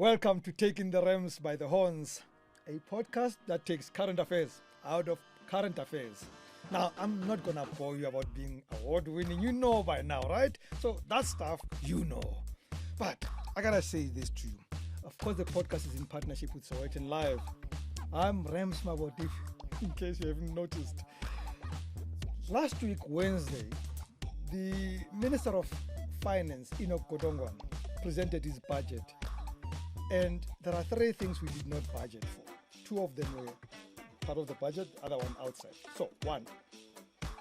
Welcome to Taking the Rams by the Horns, a podcast that takes current affairs out of current affairs. Now, I'm not going to bore you about being award-winning. You know by now, right? So that stuff, you know. But I got to say this to you. Of course, the podcast is in partnership with Sowetan Live. I'm Rams Mabotif, in case you haven't noticed. Last week, Wednesday, the Minister of Finance, Enoch Godongwana, presented his budget. And there are three things we did not budget for. Two of them were part of the budget, other one outside. So, one,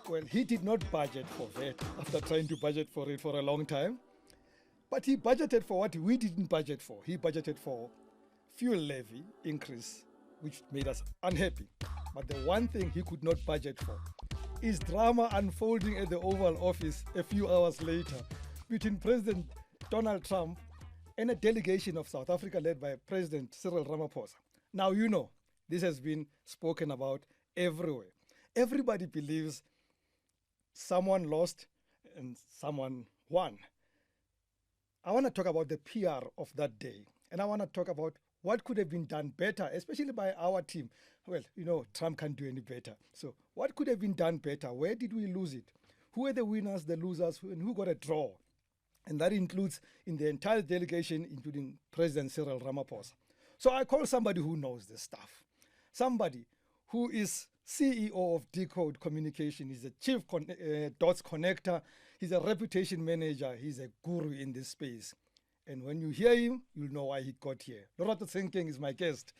well, he did not budget for VAT after trying to budget for it for a long time. But he budgeted for what we didn't budget for. He budgeted for fuel levy increase, which made us unhappy. But the one thing he could not budget for is drama unfolding at the Oval Office a few hours later between President Donald Trump and a delegation of South Africa led by President Cyril Ramaphosa. Now, you know, this has been spoken about everywhere. Everybody believes someone lost and someone won. I want to talk about the PR of that day, and I want to talk about what could have been done better, especially by our team. Well, you know, Trump can't do any better. So what could have been done better? Where did we lose it? Who were the winners, the losers, and who got a draw? And that includes in the entire delegation, including President Cyril Ramaphosa. So I call somebody who knows this stuff. Somebody who is CEO of Decode Communication. He's a chief dots connector. He's a reputation manager. He's a guru in this space. And when you hear him, you'll know why he got here. Lorato Tshenkeng is my guest.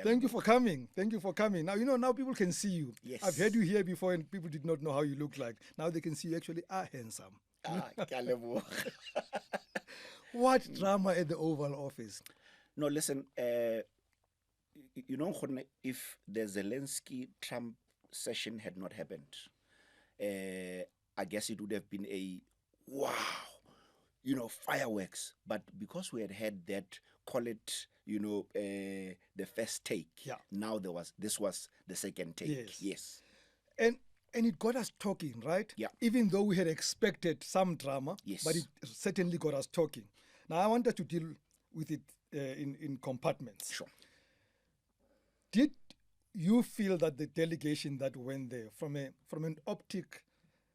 Thank you for coming. Thank you for coming. Now, you know, now people can see you. Yes. I've heard you here before and people did not know how you look like. Now they can see you actually are handsome. What drama at the Oval Office? No, listen, you know, if the Zelensky-Trump session had not happened, I guess it would have been a wow, you know, fireworks. But because we had that, call it, you know, the first take. Yeah. Now this was the second take. Yes. And it got us talking, right? Yeah. Even though we had expected some drama, Yes. but it certainly got us talking. Now I wanted to deal with it in compartments. Sure. Did you feel that the delegation that went there, from an optic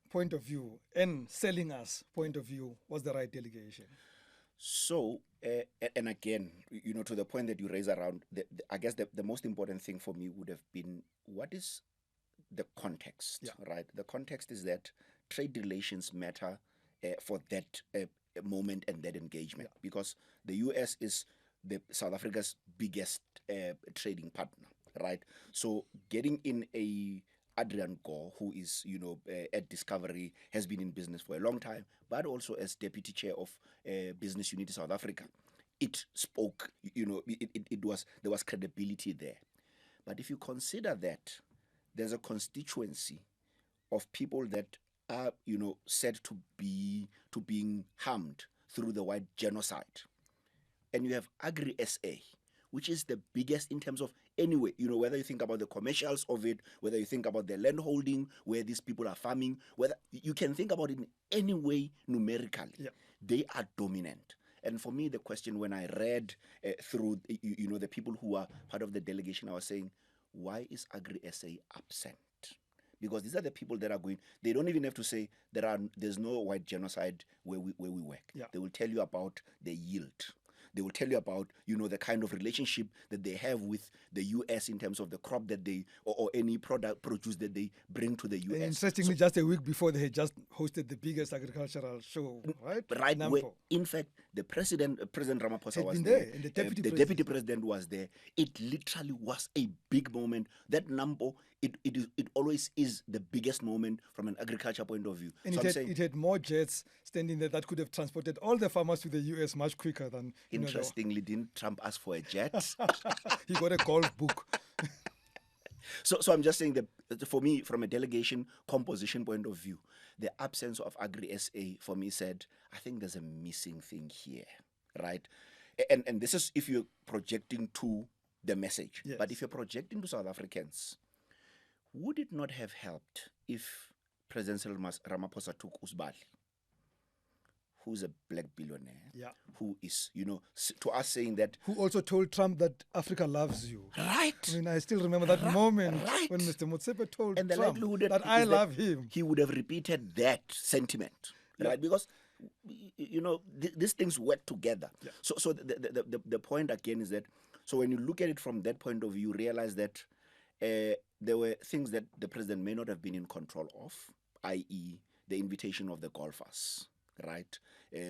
point of view and selling us point of view, was the right delegation? So, and again, you know, to the point that you raise around, I guess the most important thing for me would have been, what is the context, right? The context is that trade relations matter for that moment and that engagement, because the US is South Africa's biggest trading partner, right? So getting in Adrian Gore, who is, you know, at Discovery, has been in business for a long time, but also as deputy chair of Business Unit South Africa, it spoke, you know, there was credibility there. But if you consider that there's a constituency of people that are, you know, said to being harmed through the white genocide, and you have Agri SA, which is the biggest in terms of anyway, you know, whether you think about the commercials of it, whether you think about the land holding, where these people are farming, whether you can think about it in any way numerically, they are dominant. And for me, the question when I read through, you know, the people who are part of the delegation, I was saying, why is Agri SA absent? Because these are the people that are going, they don't even have to say there's no white genocide where we work. Yeah. They will tell you about the yield. They will tell you about, you know, the kind of relationship that they have with the US in terms of the crop that they, or any produce that they bring to the US. And interestingly, just a week before, they had just hosted the biggest agricultural show, right? Right. Where, in fact, the President Ramaphosa was there, and the deputy president was there. It literally was a big moment. That number, it always is the biggest moment from an agriculture point of view. And so it had more jets standing there that could have transported all the farmers to the US much quicker than. Interestingly, didn't Trump ask for a jet? He got a golf book. So I'm just saying that for me, from a delegation composition point of view, the absence of Agri SA for me said, I think there's a missing thing here, right? And this is if you're projecting to the message. Yes. But if you're projecting to South Africans, would it not have helped if President Cyril Ramaphosa took Usbali, who's a black billionaire, Yeah. who is, to us saying that. Who also told Trump that Africa loves you. Right. I mean, I still remember that moment right. when Mr. Motsepe told And the Trump likelihood that I love him. He would have repeated that sentiment, right? Because, these things work together. Yeah. So the point again is that, so when you look at it from that point of view, you realize that there were things that the president may not have been in control of, i.e., the invitation of the golfers, right?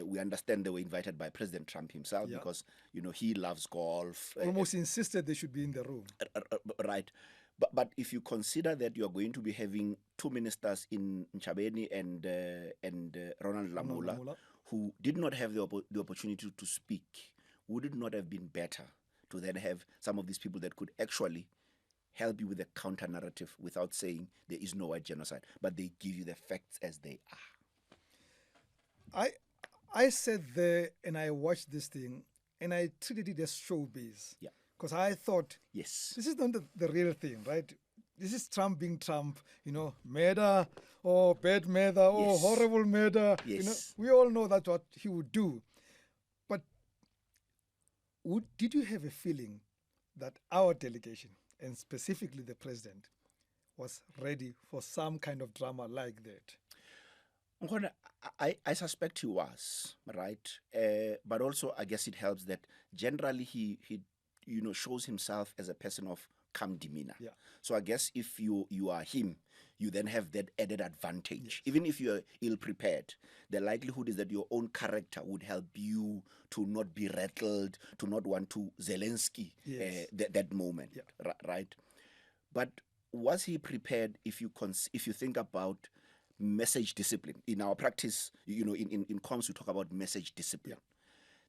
We understand they were invited by President Trump himself because, he loves golf. Almost insisted they should be in the room. Right. But if you consider that you are going to be having two ministers in Nchabeni and Ronald Lamola, who did not have the opportunity to speak, would it not have been better to then have some of these people that could actually help you with a counter narrative without saying there is no white genocide, but they give you the facts as they are? I sat there and I watched this thing and I treated it as showbiz. Yeah. Because I thought, yes, this is not the real thing, right? This is Trump being Trump, murder or bad murder or horrible murder. Yes. We all know that's what he would do. But did you have a feeling that our delegation, and specifically the president, was ready for some kind of drama like that? I suspect he was, right? But also, I guess it helps that generally he shows himself as a person of calm demeanor. Yeah. So I guess if you are him, you then have that added advantage. Yes. Even if you're ill-prepared, the likelihood is that your own character would help you to not be rattled, to not want to Zelensky that moment, right? But was he prepared? If you think about message discipline in our practice, in comms we talk about message discipline.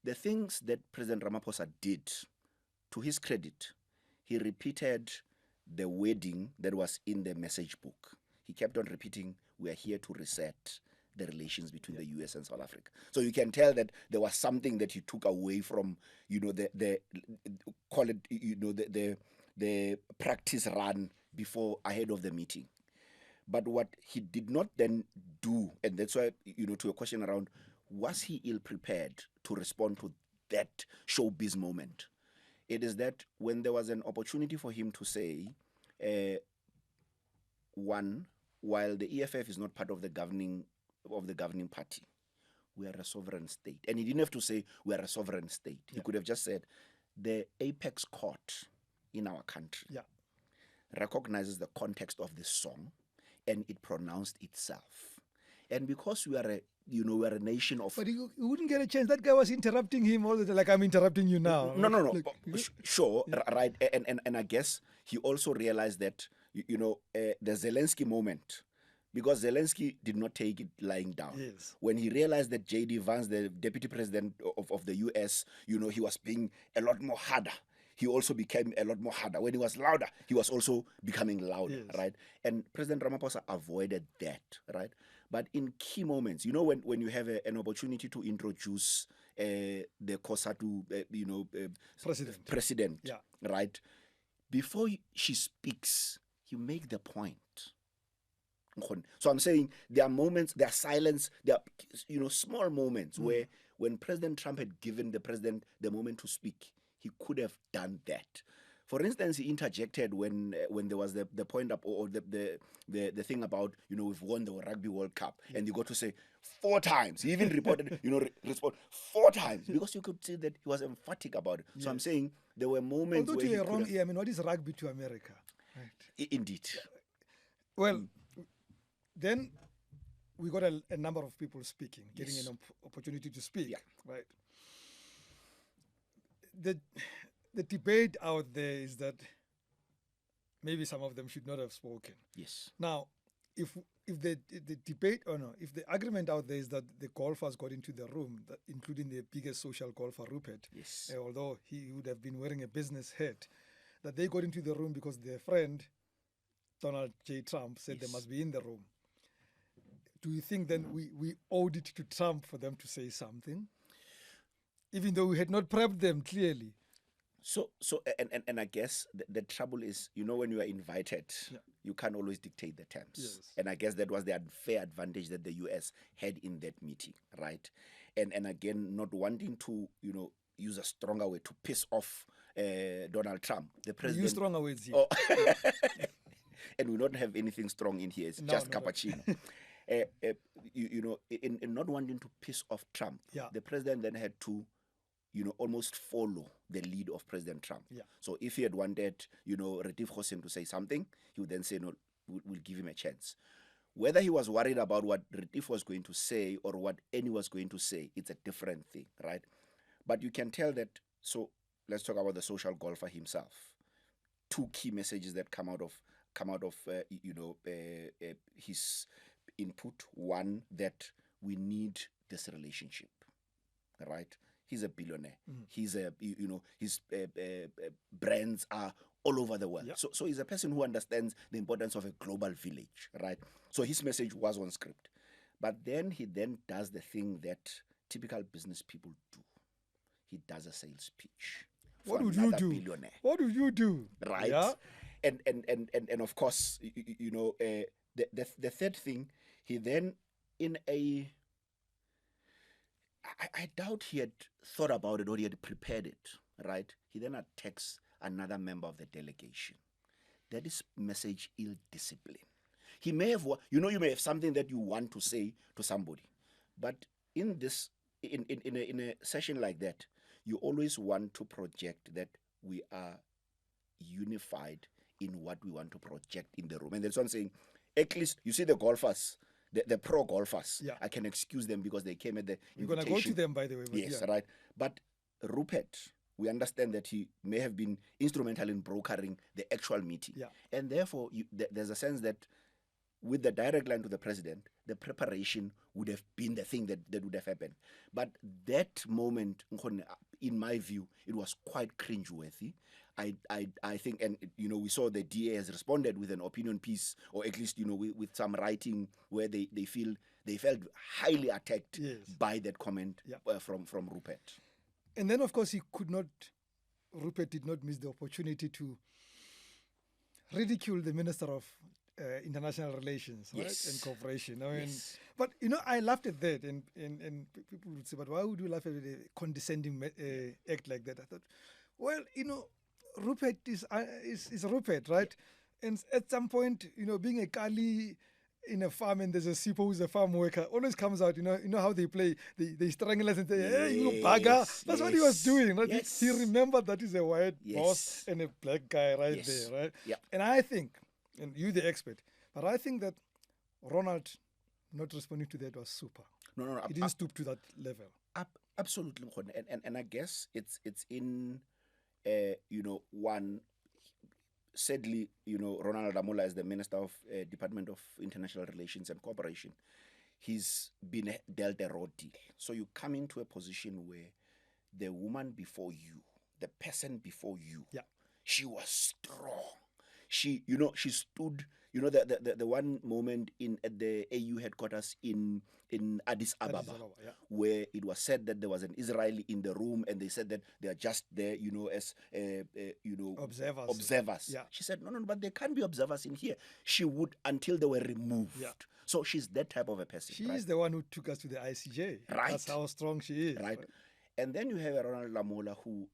The things that President Ramaphosa did, to his credit, he repeated the wording that was in the message book. He kept on repeating, "We are here to reset the relations between the US and South Africa." So you can tell that there was something that he took away from, the call it, the practice run ahead of the meeting. But what he did not then do, and that's why, to a question around, was he ill-prepared to respond to that showbiz moment? It is that when there was an opportunity for him to say, one, while the EFF is not part of the governing party, we are a sovereign state. And he didn't have to say we are a sovereign state. He could have just said the apex court in our country recognizes the context of this song and it pronounced itself. And because we are a nation of... But he wouldn't get a chance. That guy was interrupting him all the time, like I'm interrupting you now. No. Sure, right. And I guess he also realized that, the Zelensky moment, because Zelensky did not take it lying down. Yes. When he realized that J.D. Vance, the deputy president of the U.S., he was being a lot more harder. He also became a lot more harder. When he was louder, he was also becoming louder, right? And President Ramaphosa avoided that, right? But in key moments, when you have an opportunity to introduce the COSATU, president, right? Before she speaks, you make the point. So I'm saying there are moments, there are silence, there are, small moments where when President Trump had given the president the moment to speak, he could have done that. For instance, he interjected when there was the point up or the thing about, we've won the Rugby World Cup, and you got to say 4 times. He even reported, respond 4 times, because you could see that he was emphatic about it. Yes. So I'm saying there were moments. Although you are wrong here, what is rugby to America? Right. Indeed. Well, then we got a number of people speaking, getting an opportunity to speak, right? The debate out there is that maybe some of them should not have spoken. Yes. Now, if the debate if the argument out there is that the golfers got into the room, including the biggest social golfer, Rupert, although he would have been wearing a business hat, that they got into the room because their friend Donald J. Trump said they must be in the room. Do you think then we owed it to Trump for them to say something, even though we had not prepped them clearly? So I guess the trouble is, when you are invited, you can't always dictate the terms. Yes. And I guess that was the unfair advantage that the US had in that meeting, right? and again, not wanting to, use a stronger way to piss off Donald Trump, the president. Use stronger words here. Oh. And we don't have anything strong in here. It's just cappuccino. In not wanting to piss off Trump, the president then had to, almost follow the lead of President Trump. Yeah. So if he had wanted, Retief Hossein to say something, he would then say, no, we'll give him a chance. Whether he was worried about what Retief was going to say or what Annie was going to say, it's a different thing, right? But you can tell that. So let's talk about the social golfer himself. Two key messages that come out of his input. One, that we need this relationship, right? He's a billionaire. He's his brands are all over the world. Yeah. So he's a person who understands the importance of a global village, right? So his message was on script. But then he does the thing that typical business people do. He does a sales pitch. What would you do? Billionaire. What would you do? Right. Yeah. And of course, the third thing, he then I doubt he had thought about it or he had prepared it, right? He then attacks another member of the delegation. That is message ill discipline. He may have, you may have something that you want to say to somebody, but in a session like that, you always want to project that we are unified in what we want to project in the room. And that's what I'm saying. At least, you see the golfers, the pro golfers, I can excuse them because they came at the invitation. We're going to go to them, by the way. Yes, right. But Rupert, we understand that he may have been instrumental in brokering the actual meeting. Yeah. And therefore, there's a sense that with the direct line to the president, the preparation would have been the thing that would have happened. But that moment, in my view, it was quite cringeworthy. I think, and we saw the DA has responded with an opinion piece, or at least with some writing where they felt highly attacked by that comment from Rupert. And then, of course, Rupert did not miss the opportunity to ridicule the Minister of International Relations, right, and Cooperation. But I laughed at that, and people would say, "But why would you laugh at a condescending act like that?" I thought, well, Rupert is Rupert, right? And at some point, being a Kali in a farm and there's a Sipo who's a farm worker, always comes out, you know how they play, they strangle us and say, hey, you bugger. That's what he was doing, right? Yes. He remembered that he's a white boss and a black guy there, right? Yeah. And I think, and you the expert, but I think that Ronald not responding to that was super. No. He didn't stoop to that level. Absolutely. And I guess it's in, one, sadly, Ronald Lamola is the Minister of Department of International Relations and Cooperation. He's been dealt a raw deal. So you come into a position where the woman before you, the person before you, she was strong. She stood, the one moment at the AU headquarters in Addis Ababa, where it was said that there was an Israeli in the room, and they said that they are just there, as observers. Yeah. She said, no, but there can't be observers in here. She would until they were removed. Yeah. So she's that type of a person. She's the one who took us to the ICJ. Right. That's how strong she is. Right. And then you have Ronald Lamola, who,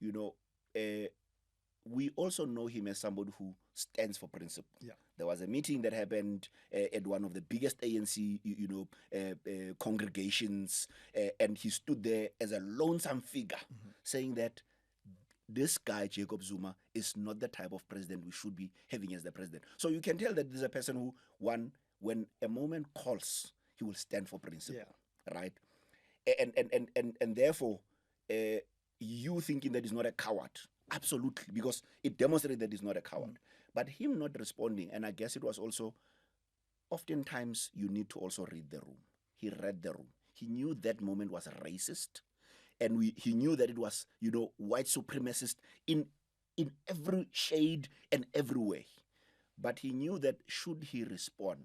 we also know him as somebody who stands for principle. Yeah. There was a meeting that happened at one of the biggest ANC, congregations, and he stood there as a lonesome figure, saying that this guy, Jacob Zuma, is not the type of president we should be having as the president. So you can tell that this is a person who, when a moment calls, he will stand for principle, right? And therefore, you thinking that he's not a coward. Absolutely, because it demonstrated that he's not a coward. But him not responding, and I guess it was also, oftentimes you need to also read the room. He read the room. He knew that moment was racist, and he knew that it was, white supremacist in every shade and every way. But he knew that should he respond,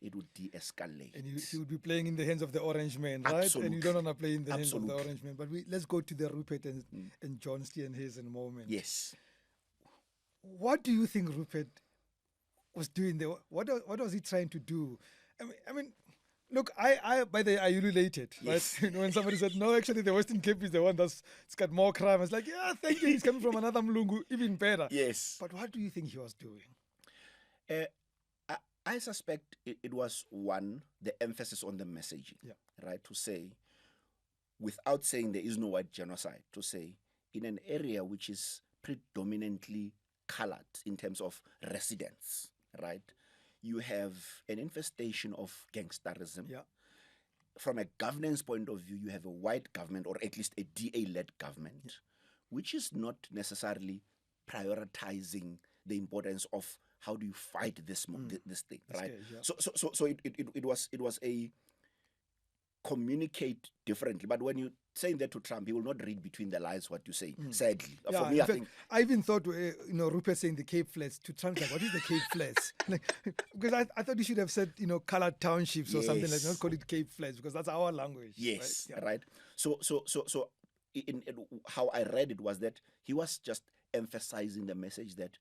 it would de-escalate. And he would be playing in the hands of the orange man, right? Absolutely. And you don't want to play in the hands of Absolutely. the orange man. But let's go to the Rupert and John Steenhuisen moment. Yes. What do you think Rupert was doing there? What was he trying to do? I mean, Look, by the way, are you related? Yes. Right? When somebody said, no, actually, the Western Cape is the one it's got more crime. It's like, yeah, thank you. He's coming from another Mlungu, even better. Yes. But what do you think he was doing? Uh, I suspect it was one, the emphasis on the messaging, right? To say, without saying there is no white genocide, to say, in an area which is predominantly colored in terms of residents, right? You have an infestation of gangsterism. Yeah. From a governance point of view, you have a white government, or at least a DA-led government, which is not necessarily prioritizing the importance of how do you fight this this thing, right? So it was a communicate differently. But when you saying that to Trump, he will not read between the lines what you say. Sadly, for me, I think I even thought, Rupert saying the Cape Flats to Trump, like, what is the Cape Flats? Because I thought he should have said, colored townships or something like that. Not call it Cape Flats because that's our language. Yes, right. So in how I read it was that he was just emphasizing the message that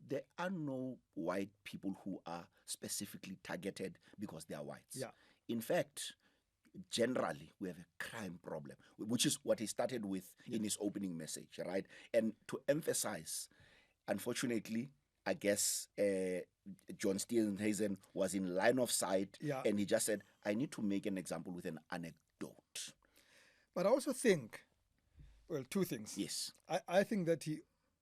there are no white people who are specifically targeted because they are whites. Yeah. In fact, generally, we have a crime problem, which is what he started with in his opening message, right? And to emphasize, unfortunately, I guess John Steenhuisen was in line of sight, and he just said, I need to make an example with an anecdote. But I also think, well, two things. Yes. I think that he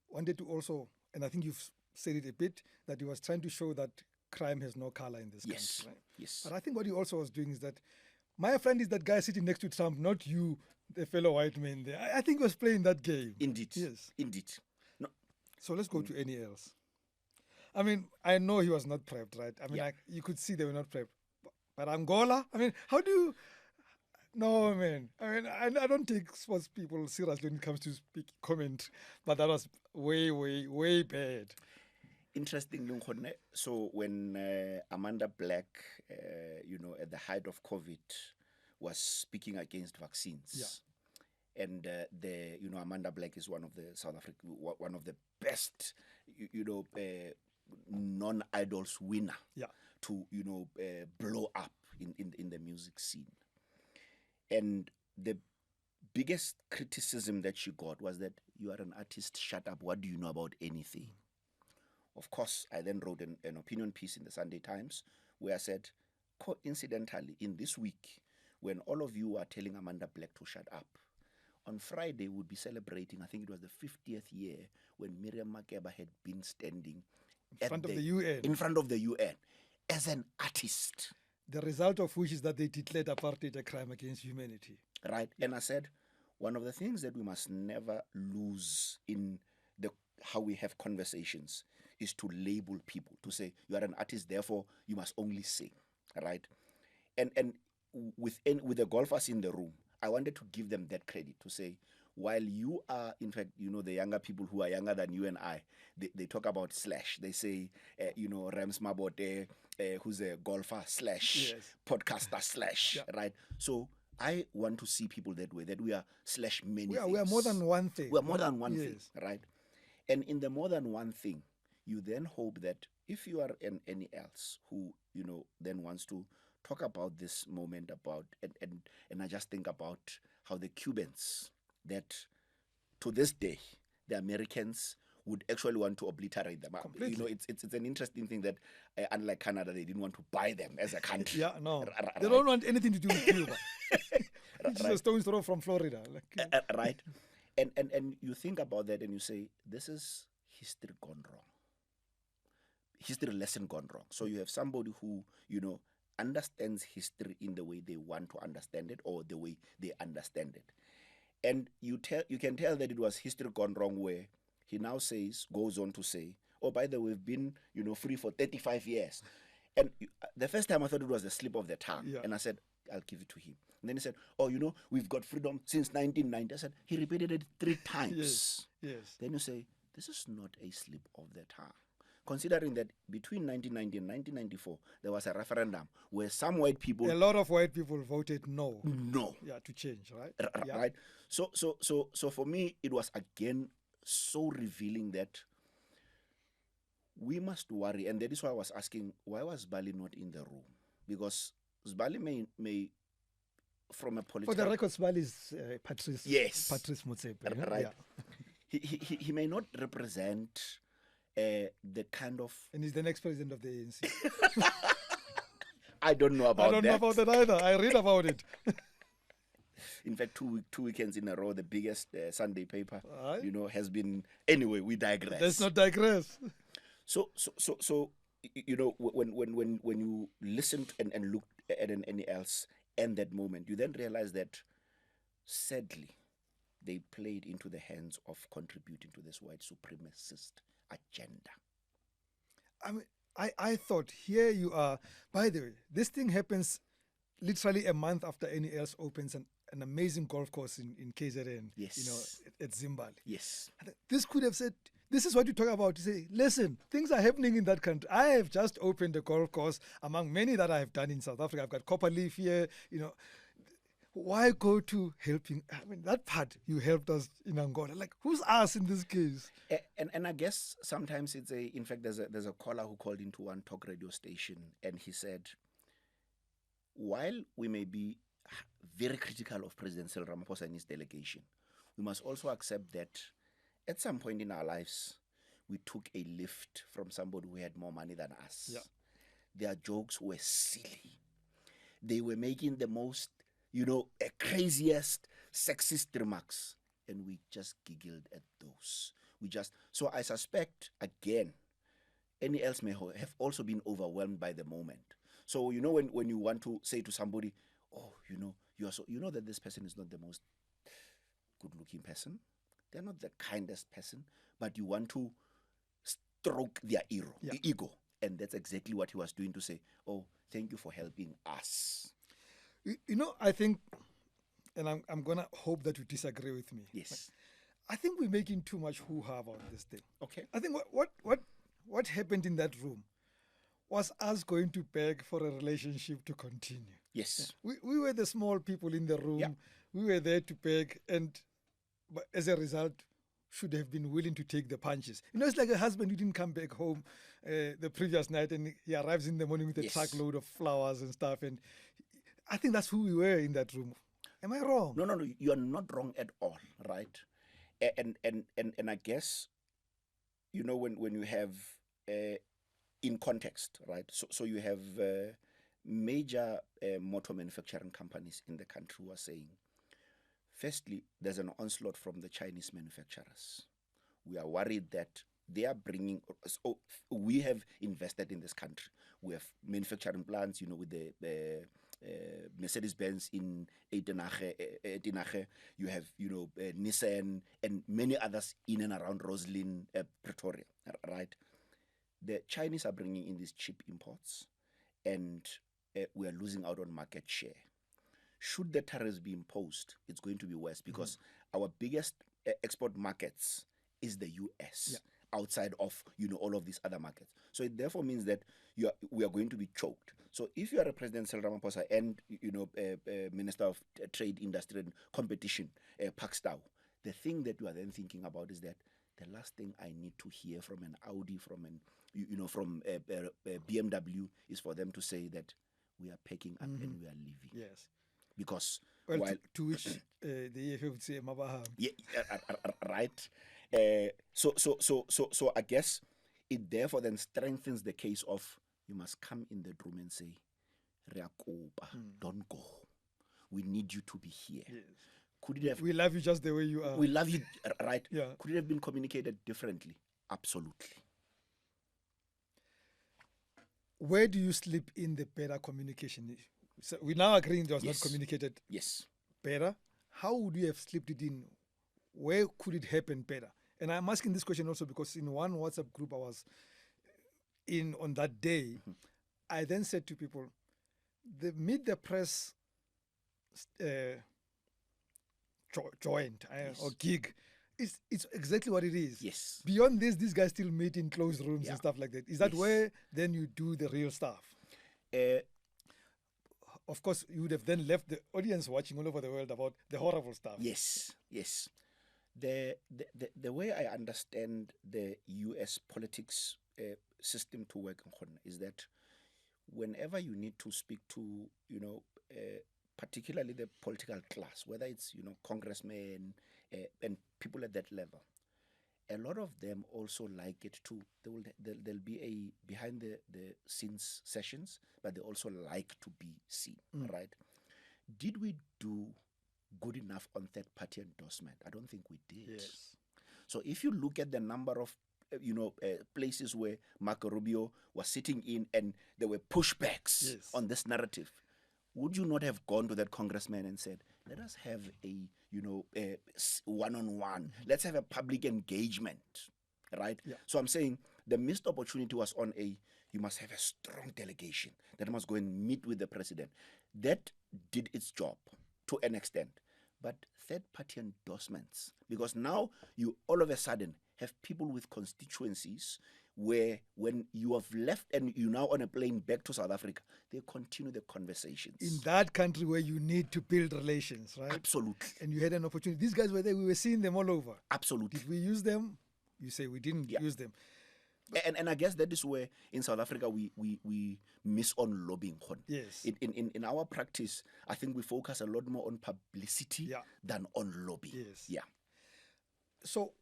wanted to also, and I think you've said it a bit, that he was trying to show that crime has no color in this country. Right? Yes. But I think what he also was doing is that my friend is that guy sitting next to Trump, not you, the fellow white man there. I think he was playing that game. Indeed. Yes. Indeed. No. So let's go to any else. I mean, I know he was not prepped, right? I mean, you could see they were not prepped. But Angola, I mean, how do you... No, man. I mean, I don't take sports people seriously when it comes to comment, but that was way, way, way bad. Interestingly, so when Amanda Black, at the height of COVID, was speaking against vaccines, and Amanda Black is one of the South Africa, one of the best, non-idols winner to blow up in the music scene, and the biggest criticism that she got was that you are an artist, shut up, what do you know about anything? Of course, I then wrote an opinion piece in the Sunday Times where I said, coincidentally, in this week, when all of you are telling Amanda Black to shut up, on Friday we'll be celebrating, I think it was the 50th year, when Miriam Makeba had been standing in front of the UN. In front of the UN as an artist. The result of which is that they declared apartheid a crime against humanity. Right. And I said, one of the things that we must never lose in how we have conversations is to label people, to say you are an artist, therefore you must only sing, right? And with the golfers in the room, I wanted to give them that credit, to say, while you are, in fact, the younger people who are younger than you and I, they talk about slash. They say, Rams Mabote, who's a golfer slash, podcaster slash, right? So I want to see people that way, that we are slash many things. We are more than one thing. We are more than one thing, right? And in the more than one thing, you then hope that if you are any else who, then wants to talk about this moment about, and I just think about how the Cubans, that to this day, the Americans would actually want to obliterate them. Completely. It's an interesting thing that, unlike Canada, they didn't want to buy them as a country. Yeah, no. They don't want anything to do with Cuba. It's a stone's throw from Florida. Right. And you think about that and you say, this is history gone wrong. History lesson gone wrong. So you have somebody who, understands history in the way they want to understand it, or the way they understand it. And you can tell that it was history gone wrong, where he now goes on to say, oh, by the way, we've been, free for 35 years. And the first time I thought it was a slip of the tongue. Yeah. And I said, I'll give it to him. And then he said, oh, we've got freedom since 1990. I said, he repeated it 3 times. Yes. Then you say, this is not a slip of the tongue. Considering that between 1990 and 1994, there was a referendum where some white people... A lot of white people voted no. No. Yeah, to change, right? Right. So for me, it was again so revealing that we must worry. And that is why I was asking, why was Bali not in the room? Because Zbali may from a For political... the record, Sibali is Patrice. Yes. Patrice Motsepe. Right. Yeah. He may not represent the kind of... And he's the next president of the ANC. I don't know about I don't know about that either. I read about it. In fact, two weekends in a row, the biggest Sunday paper, Aye. has been... Anyway, we digress. Let's not digress. So, when you listened and looked at anything else and that moment, you then realize that, sadly, they played into the hands of contributing to this white supremacist agenda. I mean, I thought, here you are. By the way, this thing happens literally a month after NELs opens an amazing golf course in KZN. Yes. At Zimbabwe. Yes. This could have said, this is what you talk about. You say, listen, things are happening in that country. I have just opened a golf course among many that I have done in South Africa. I've got Copperleaf here, Why go to helping? I mean, that part you helped us in Angola. Like, who's us in this case? And I guess sometimes it's in fact, there's a caller who called into one talk radio station and he said, while we may be very critical of President Cyril Ramaphosa and his delegation, we must also accept that at some point in our lives, we took a lift from somebody who had more money than us. Yeah. Their jokes were silly. They were making the most, craziest sexist remarks. And we just giggled at those. So I suspect, again, any else may have also been overwhelmed by the moment. So, when you want to say to somebody, oh, you are so, that this person is not the most good-looking person. They're not the kindest person, but you want to stroke their ego. And that's exactly what he was doing, to say, oh, thank you for helping us. I think, and I'm going to hope that you disagree with me. Yes. I think we're making too much hoo-ha about this thing. Okay. I think what happened in that room was us going to beg for a relationship to continue. Yes. We were the small people in the room. Yeah. We were there to beg, but as a result, should have been willing to take the punches. It's like a husband who didn't come back home the previous night, and he arrives in the morning with a truckload of flowers and stuff. And I think that's who we were in that room. Am I wrong? No, you are not wrong at all, right? And I guess, when you have in context, right? So you have major motor manufacturing companies in the country who are saying, firstly, there's an onslaught from the Chinese manufacturers. We are worried that they are bringing... So we have invested in this country. We have manufacturing plants, with the Mercedes-Benz in Etenache. You have, Nissan and many others in and around Roslyn, Pretoria, right? The Chinese are bringing in these cheap imports, and we are losing out on market share. Should the tariffs be imposed, it's going to be worse, because our biggest export markets is the US, outside of all of these other markets. So it therefore means that we are going to be choked. So if you are a President Cyril Ramaphosa and Minister of Trade, Industry and Competition, Pakstow, the thing that you are then thinking about is that the last thing I need to hear from an Audi, from from BMW, is for them to say that we are packing up and we are leaving. Yes. Because to which the EFF would say, Mabaham. Yeah, right. So I guess it therefore then strengthens the case of, you must come in the room and say, Reakoba, don't go. We need you to be here. Yes. Could it have? We love you just the way you are. We love you, right? Yeah. Could it have been communicated differently? Absolutely. Where do you slip in the better communication? So we now agreeing it was not communicated better. How would you have slipped it in? Where could it happen better? And I'm asking this question also because in one WhatsApp group I was in on that day, I then said to people, the Meet the Press joint or gig, it's exactly what it is. Yes. Beyond this, these guys still meet in closed rooms and stuff like that. Is that where then you do the real stuff? Of course, you would have then left the audience watching all over the world about the horrible stuff. Yes. The way I understand the US politics system to work on is that whenever you need to speak to, particularly the political class, whether it's, congressmen and people at that level, a lot of them also like it too. There'll be a behind the scenes sessions, but they also like to be seen, right? Did we do good enough on third party endorsement? I don't think we did. Yes. So if you look at the number of places where Marco Rubio was sitting in and there were pushbacks on this narrative, would you not have gone to that congressman and said, let us have a one-on-one, let's have a public engagement, right? Yeah. So I'm saying the missed opportunity was on you must have a strong delegation that must go and meet with the president. That did its job to an extent. But third-party endorsements, because now you all of a sudden have people with constituencies where when you have left and you're now on a plane back to South Africa, they continue the conversations. In that country where you need to build relations, right? Absolutely. And you had an opportunity. These guys were there. We were seeing them all over. Absolutely. Did we use them? You say we didn't use them. And I guess that is where in South Africa we miss on lobbying. Yes. In our practice, I think we focus a lot more on publicity than on lobbying. Yes. Yeah. So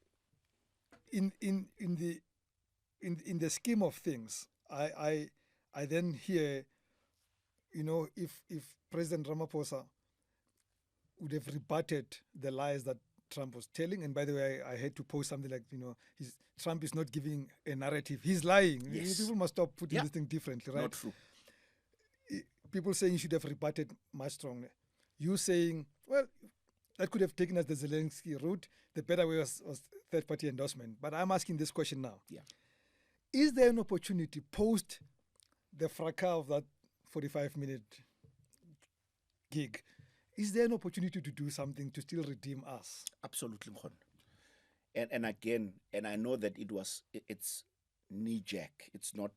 in the scheme of things, I then hear, if President Ramaphosa would have rebutted the lies that Trump was telling, and by the way, I had to post something like, Trump is not giving a narrative; he's lying. Yes. People must stop putting this thing differently, right? Not true. People saying you should have rebutted much stronger. You saying, well, that could have taken us the Zelensky route. The better way was third-party endorsement. But I'm asking this question now. Yeah. Is there an opportunity post the fracas of that 45-minute gig? Is there an opportunity to do something to still redeem us? Absolutely, Khon. And again, and I know that it's knee-jerk. It's not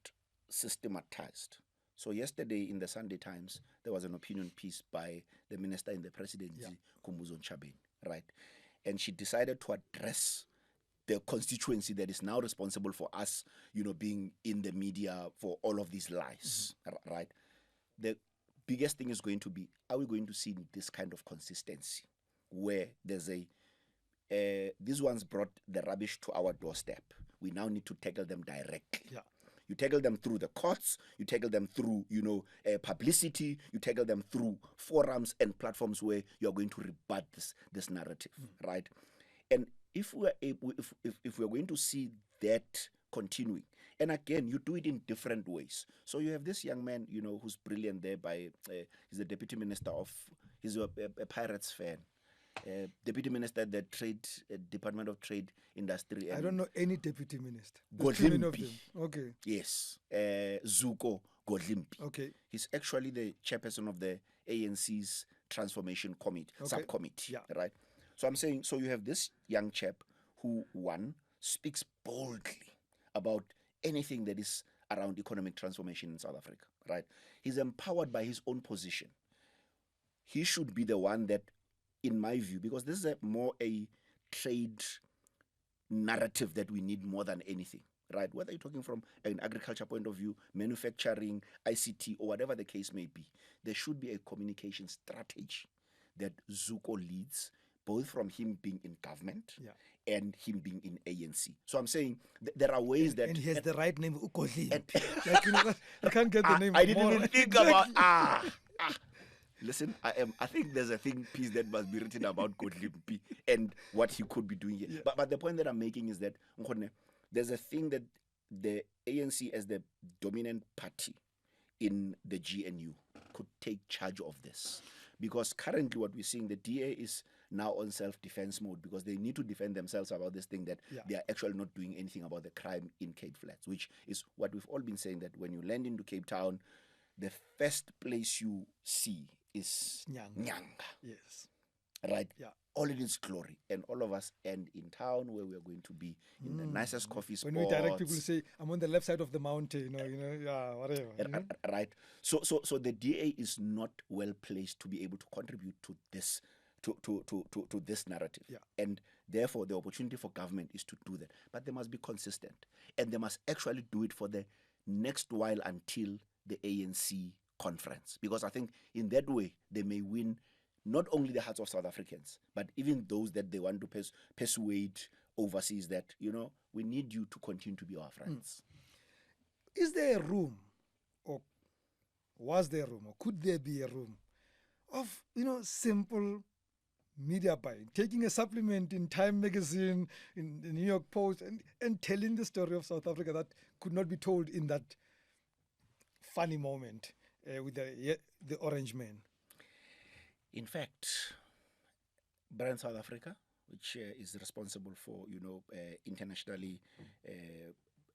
systematized. So yesterday in the Sunday Times, there was an opinion piece by the minister in the presidency, Muso Moment, right? And she decided to address the constituency that is now responsible for us, being in the media for all of these lies, right? The biggest thing is going to be, are we going to see this kind of consistency where there's these ones brought the rubbish to our doorstep. We now need to tackle them directly. Yeah. You tackle them through the courts, you tackle them through, publicity, you tackle them through forums and platforms where you're going to rebut this narrative, right? And if we're going to see that continuing, and again, you do it in different ways. So you have this young man, who's brilliant there he's the deputy minister he's a Pirates fan. Deputy Minister at the Department of Trade Industry. I don't know any deputy minister. Godlimpi. Okay. Yes. Zuko Godlimpi. Okay. He's actually the chairperson of the ANC's Transformation Committee, subcommittee. Yeah. Right? So I'm saying, so you have this young chap who, one, speaks boldly about anything that is around economic transformation in South Africa. Right? He's empowered by his own position. He should be the one that, in my view, because this is more a trade narrative that we need more than anything, right? Whether you're talking from an agriculture point of view, manufacturing, ICT, or whatever the case may be, there should be a communication strategy that Zuko leads, both from him being in government and him being in ANC. So I'm saying there are ways that... And he has the right name, Ukohli. I can't get the name. I didn't even think about... Listen, I think there's a piece that must be written about Godlimpi and what he could be doing here. Yeah. But the point that I'm making is that there's a thing that the ANC as the dominant party in the GNU could take charge of this. Because currently what we're seeing, the DA is now on self-defense mode because they need to defend themselves about this thing that they are actually not doing anything about the crime in Cape Flats, which is what we've all been saying, that when you land into Cape Town, the first place you see is Nyanga. Yes. Right? Yeah. All in its glory. And all of us end in town where we're going to be in the nicest coffee spots. When we direct people say, I'm on the left side of the mountain, whatever. Right. So the DA is not well placed to be able to contribute to this to this narrative. Yeah. And therefore the opportunity for government is to do that. But they must be consistent. And they must actually do it for the next while until the ANC conference, because I think in that way they may win not only the hearts of South Africans, but even those that they want to persuade overseas that, we need you to continue to be our friends. Is there a room, or was there a room, or could there be a room of, simple media buying, taking a supplement in Time magazine, in the New York Post, and telling the story of South Africa that could not be told in that funny moment with the orange man? In fact, Brand South Africa, which is responsible for, internationally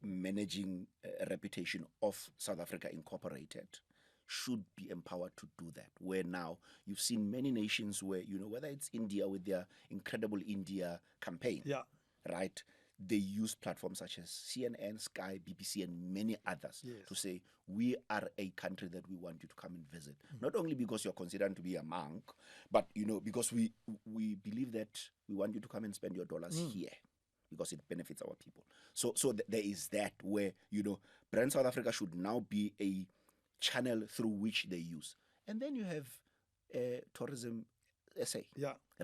managing a reputation of South Africa Incorporated, should be empowered to do that. Where now you've seen many nations where, whether it's India with their Incredible India campaign, right? They use platforms such as CNN, Sky, BBC, and many others to say, we are a country that we want you to come and visit. Not only because you're considered to be a monk, but, because we believe that we want you to come and spend your dollars here, because it benefits our people. So there is that where, Brand South Africa should now be a channel through which they use. And then you have Tourism SA,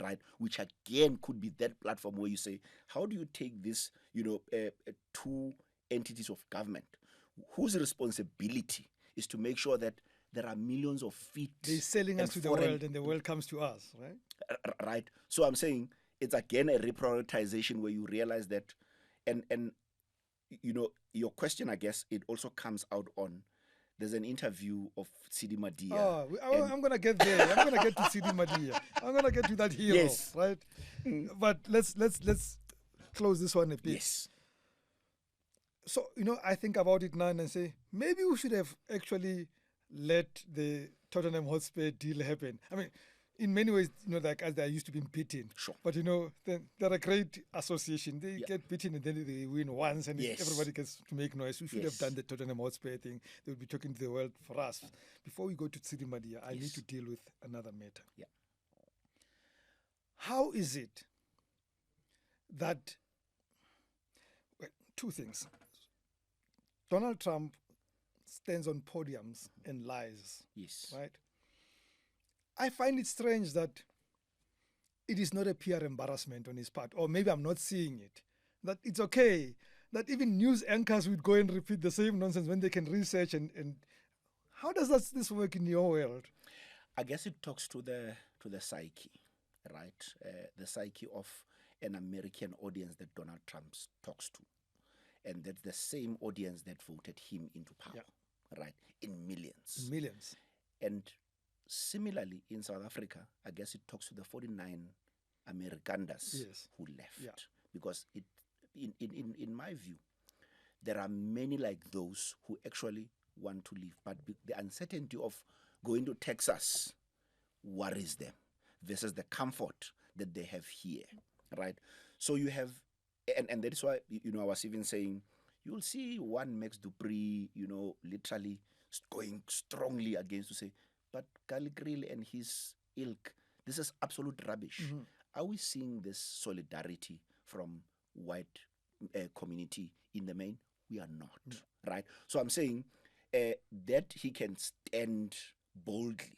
right? Which again could be that platform where you say, how do you take this, two entities of government whose responsibility is to make sure that there are millions of feet. They're selling us to the world and the world comes to us, right? Right. So I'm saying it's again a reprioritization where you realize that, and your question, I guess, it also comes out on, there's an interview of Sidi Madia. I'm going to get there. I'm going to get to Sidi Madia. I'm going to get to that hero, right? But let's close this one a bit. Yes. So, I think about it now and say, maybe we should have actually let the Tottenham Hotspur deal happen. I mean, in many ways, like as they used to be beaten. Sure. But, they're a great association. They get beaten and then they win once and everybody gets to make noise. We should have done the Tottenham Hotspur thing. They would be talking to the world for us. Before we go to Sidi Madia, I need to deal with another matter. Yeah. How is it that, two things. Donald Trump stands on podiums and lies. Yes. Right? I find it strange that it is not a PR embarrassment on his part, or maybe I'm not seeing it, that it's okay, that even news anchors would go and repeat the same nonsense when they can research and how does this work in your world? I guess it talks to the psyche, right? The psyche of an American audience that Donald Trump talks to. And that's the same audience that voted him into power, right? In millions. Millions. And similarly, in South Africa, I guess it talks to the 49 Americanders who left. Because in my view, there are many like those who actually want to leave. But the uncertainty of going to Texas worries them versus the comfort that they have here, right? So you have, and that is why, I was even saying, you'll see one Max Dupree, literally going strongly against to say, but Kali Grill and his ilk, this is absolute rubbish. Are we seeing this solidarity from white community in the main? We are not, right? So I'm saying that he can stand boldly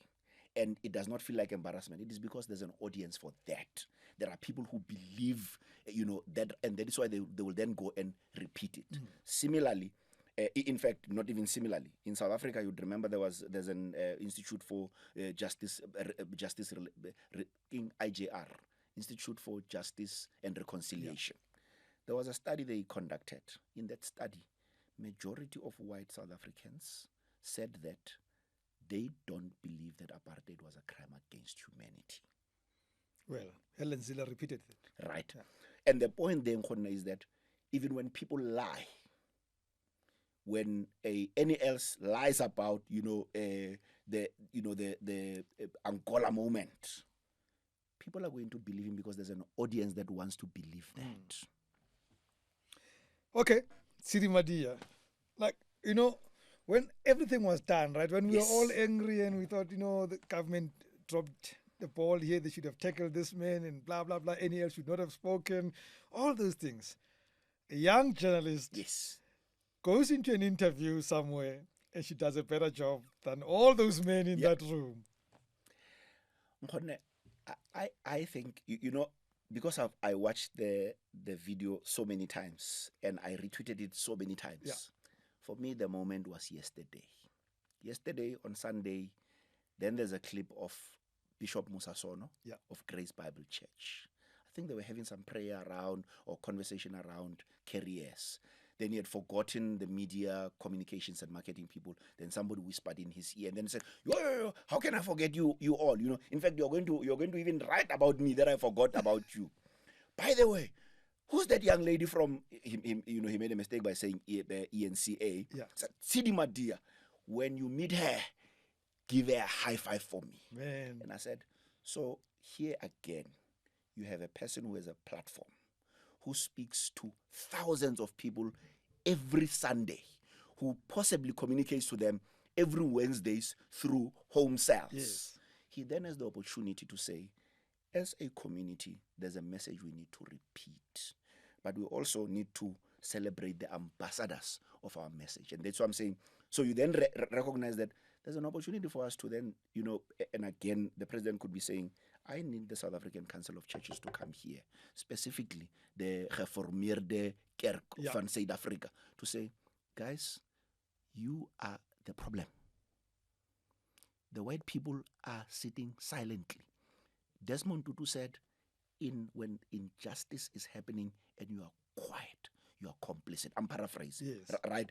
and it does not feel like embarrassment. It is because there's an audience for that. There are people who believe, that, and that is why they will then go and repeat it. Similarly, in fact, not even similarly, in South Africa, you'd remember there's an Institute for Justice in IJR, Institute for Justice and Reconciliation. There was a study they conducted. In that study, majority of white South Africans said that they don't believe that apartheid was a crime against humanity. Well, Helen Ziller repeated it. Right. And the point then, Khona, is that even when people lie, when any else lies about, the Angola moment, people are going to believe him because there's an audience that wants to believe that. Okay, Sidi Madia. Like, when everything was done, right, when we were all angry and we thought, the government dropped the ball here, they should have tackled this man and blah, blah, blah, any else should not have spoken, all those things. A young journalist goes into an interview somewhere And she does a better job than all those men in Yeah. that room. Nkgonne, I think you know, because I watched the video so many times and I retweeted it so many times. Yeah. For me, the moment was yesterday. Yesterday on Sunday, then there's a clip of Bishop Musa Yeah. of Grace Bible Church. I think they were having some prayer around or conversation around careers. Then he had forgotten the media, communications, and marketing people. Then somebody whispered in his ear, and then said, "Yo, how can I forget you all? You know, in fact, you're going to even write about me that I forgot about you. By the way, who's that young lady from?" He made a mistake by saying ENCA. Yeah. Said, Sidi Madia, when you meet her, give her a high five for me. Man. And I said, so here again, you have a person who has a platform, who speaks to thousands of people every Sunday, who possibly communicates to them every Wednesdays through home cells. Yes. He then has the opportunity to say, as a community, there's a message we need to repeat. But we also need to celebrate the ambassadors of our message. And that's what I'm saying. So you then recognize that there's an opportunity for us to then, and again, the president could be saying, I need the South African Council of Churches to come here, specifically the Geformeerde Kerk van Zuid-Afrika, to say, guys, you are the problem. The white people are sitting silently. Desmond Tutu said, when injustice is happening and you are quiet, you are complicit. I'm paraphrasing, yes. Right?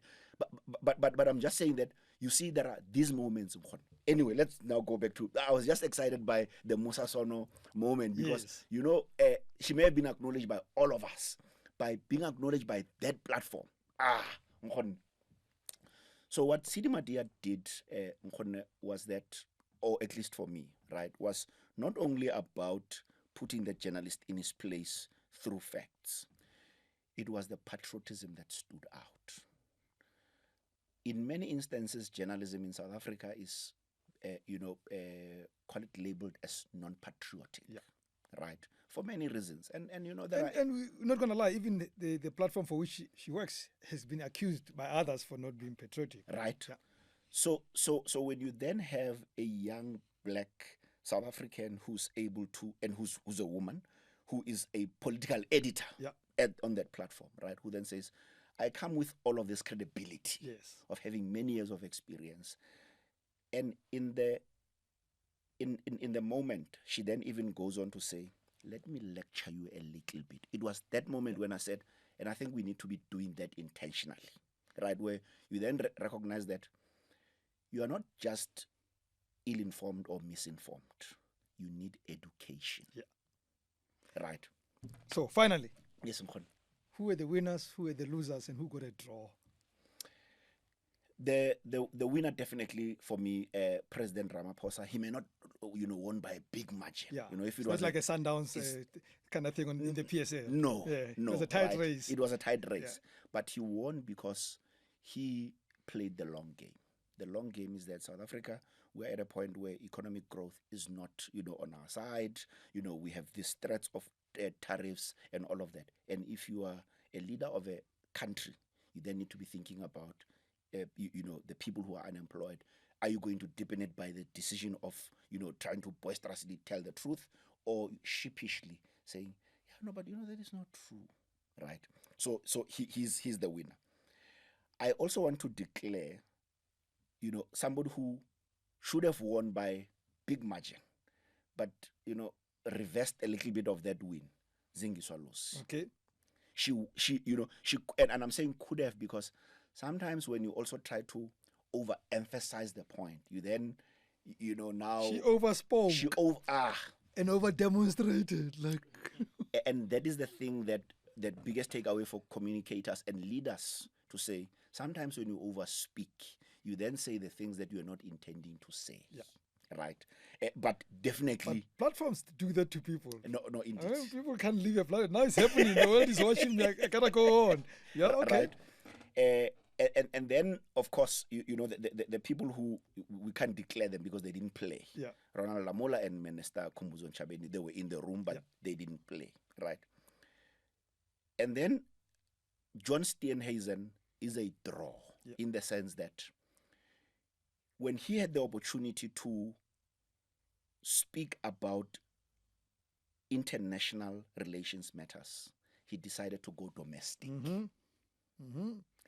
But I'm just saying that you see there are these moments. Anyway, let's now go back to. I was just excited by the Musa moment because she may have been acknowledged by all of us, by being acknowledged by that platform. So what Sidi Madia did, was that, or at least for me, right, was not only about putting the journalist in his place through facts. It was the patriotism that stood out. In many instances, journalism in South Africa is, call it labeled as non-patriotic, right? For many reasons, and we're not going to lie. Even the platform for which she works has been accused by others for not being patriotic, right? Yeah. So when you then have a young black South African who's able to, and who's a woman, who is a political editor on that platform, right? Who then says, I come with all of this credibility of having many years of experience. And in the moment, she then even goes on to say, let me lecture you a little bit. It was that moment when I said, and I think we need to be doing that intentionally, right? Where you then recognize that you are not just ill-informed or misinformed. You need education. Right. So finally, yes, Mkhon. Who were the winners, who were the losers, and who got a draw? The winner definitely for me, President Ramaphosa. He may not, won by a big margin. Yeah. If it was was like a Sundowns kind of thing in the PSA. No. It was a tight race. It was a tight race, but he won because he played the long game. The long game is that South Africa, we're at a point where economic growth is not, on our side. We have these threats of tariffs and all of that. And if you are a leader of a country, you then need to be thinking about, the people who are unemployed. Are you going to deepen it by the decision of, trying to boisterously tell the truth, or sheepishly saying, yeah, no, but that is not true, right? So he's the winner. I also want to declare, somebody who should have won by big margin, but reversed a little bit of that win, Zingiswa Losi. Okay. She and I'm saying could have, because sometimes when you also try to overemphasize the point, you then, now she overspoke. And over demonstrated, and that is the thing that biggest takeaway for communicators and leaders to say. Sometimes when you overspeak, you then say the things that you are not intending to say. Right, but definitely platforms do that to people. No, indeed. People can't leave a platform. Now it's happening. The world is watching me. I gotta go on. Yeah, okay. Right. And then of course the people who we can't declare them because they didn't play. Ronald Lamola and Minister Khumbudzo Ntshavheni, they were in the room but they didn't play. Right. And then John Steenhuisen is a draw in the sense that when he had the opportunity to speak about international relations matters, he decided to go domestic.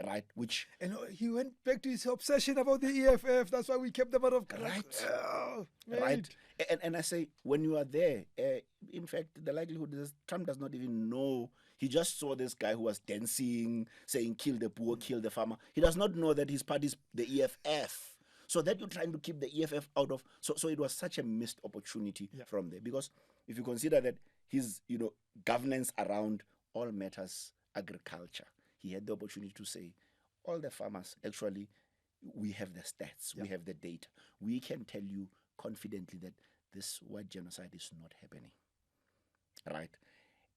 Right, which and he went back to his obsession about the EFF. That's why we kept them out of right. And I say, when you are there, in fact, the likelihood is Trump does not even know. He just saw this guy who was dancing, saying, "Kill the poor, kill the farmer." He does not know that his party is the EFF. So that you're trying to keep the EFF out of. So it was such a missed opportunity from there, because if you consider that his governance around all matters agriculture, he had the opportunity to say, all the farmers, actually, we have the stats, we have the data. We can tell you confidently that this white genocide is not happening. Right?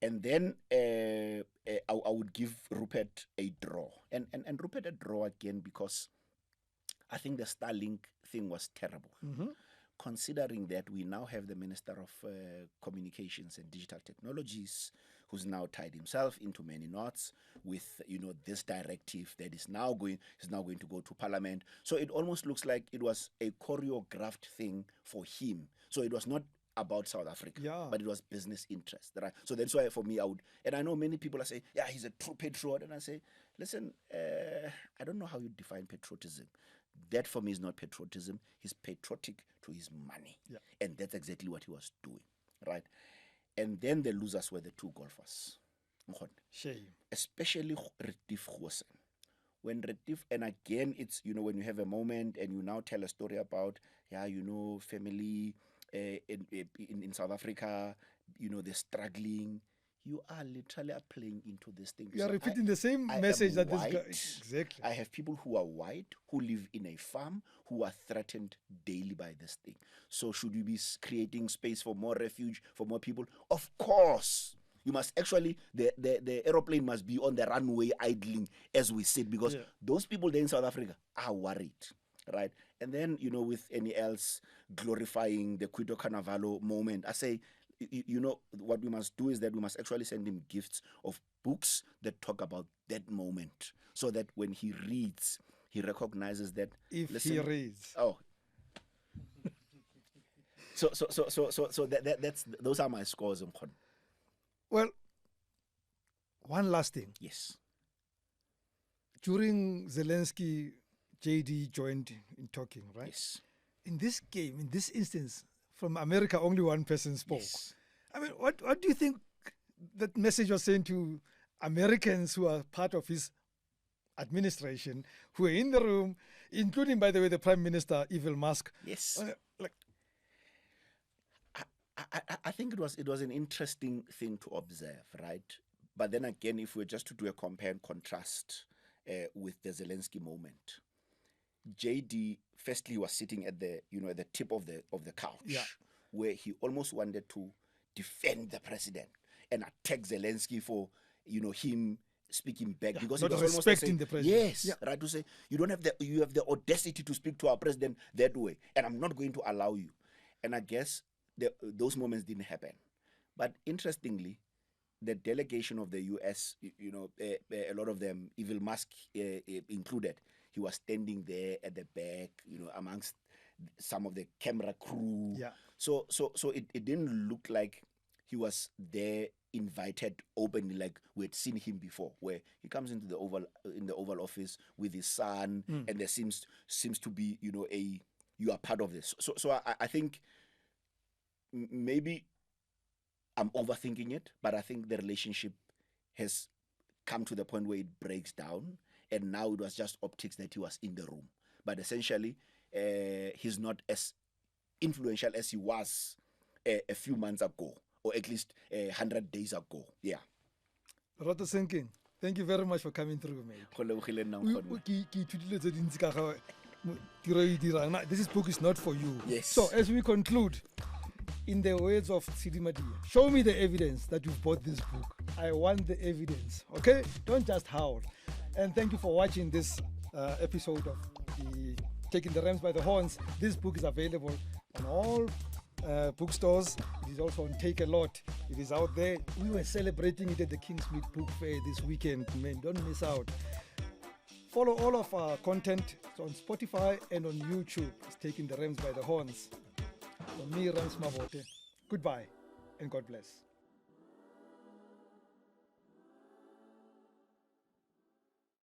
And then I would give Rupert a draw. And Rupert a draw again, because I think the Starlink thing was terrible. Considering that we now have the Minister of Communications and Digital Technologies, who's now tied himself into many knots with this directive that is now going to go to Parliament. So it almost looks like it was a choreographed thing for him. So it was not about South Africa, but it was business interest. Right? So that's why for me, and I know many people are saying, yeah, he's a true patriot. And I say, listen, I don't know how you define patriotism. That for me is not patriotism. He's patriotic to his money. And that's exactly what he was doing. Right? And then the losers were the two golfers. Shame. Especially Retief Goosen. When Retief, and again, it's, when you have a moment and you now tell a story about, family in South Africa, they're struggling. You are literally playing into this thing. You are repeating the same message that this guy... Exactly. I have people who are white, who live in a farm, who are threatened daily by this thing. So should we be creating space for more refuge, for more people? Of course. You must actually, the aeroplane must be on the runway idling as we sit, because those people there in South Africa are worried. Right? And then, with any else glorifying the Cuito Carnavalo moment, I say, what we must do is that we must actually send him gifts of books that talk about that moment, so that when he reads, he recognizes that. He reads. Oh. So that's those are my scores. Well, one last thing. Yes. During Zelensky, JD joined in talking, right? Yes. In this game, in this instance, from America, only one person spoke. Yes. I mean, what do you think that message was saying to Americans who are part of his administration, who are in the room, including, by the way, the Prime Minister, Evil Musk? Yes. I think it was an interesting thing to observe, right? But then again, if we're just to do a compare and contrast with the Zelensky moment, JD firstly was sitting at the at the tip of the couch, where he almost wanted to defend the president and attack Zelensky for him speaking back, because not he was respecting almost the president. Yes, right, to say you have the audacity to speak to our president that way, and I'm not going to allow you. And I guess those moments didn't happen. But interestingly, the delegation of the US, a lot of them, Evil Musk included, he was standing there at the back, amongst some of the camera crew. Yeah. So it didn't look like he was there invited openly like we had seen him before, where he comes into the Oval Office with his son, and there seems to be you are part of this. So I think maybe I'm overthinking it, but I think the relationship has come to the point where it breaks down, and now it was just optics that he was in the room. But essentially, he's not as influential as he was a few months ago, or at least 100 days ago. Yeah. Lorato Tshenkeng, thank you very much for coming through, mate. This book is not for you. Yes. So as we conclude, in the words of Sidi Madia, show me the evidence that you've bought this book. I want the evidence, okay? Don't just howl. And thank you for watching this episode of the Taking the Rams by the Horns. This book is available on all bookstores. It is also on Take a Lot. It is out there. We were celebrating it at the Kingsmead Book Fair this weekend, man. Don't miss out. Follow all of our content. It's on Spotify and on YouTube. It's Taking the Rams by the Horns. For me, Rams Mabote. Goodbye and God bless.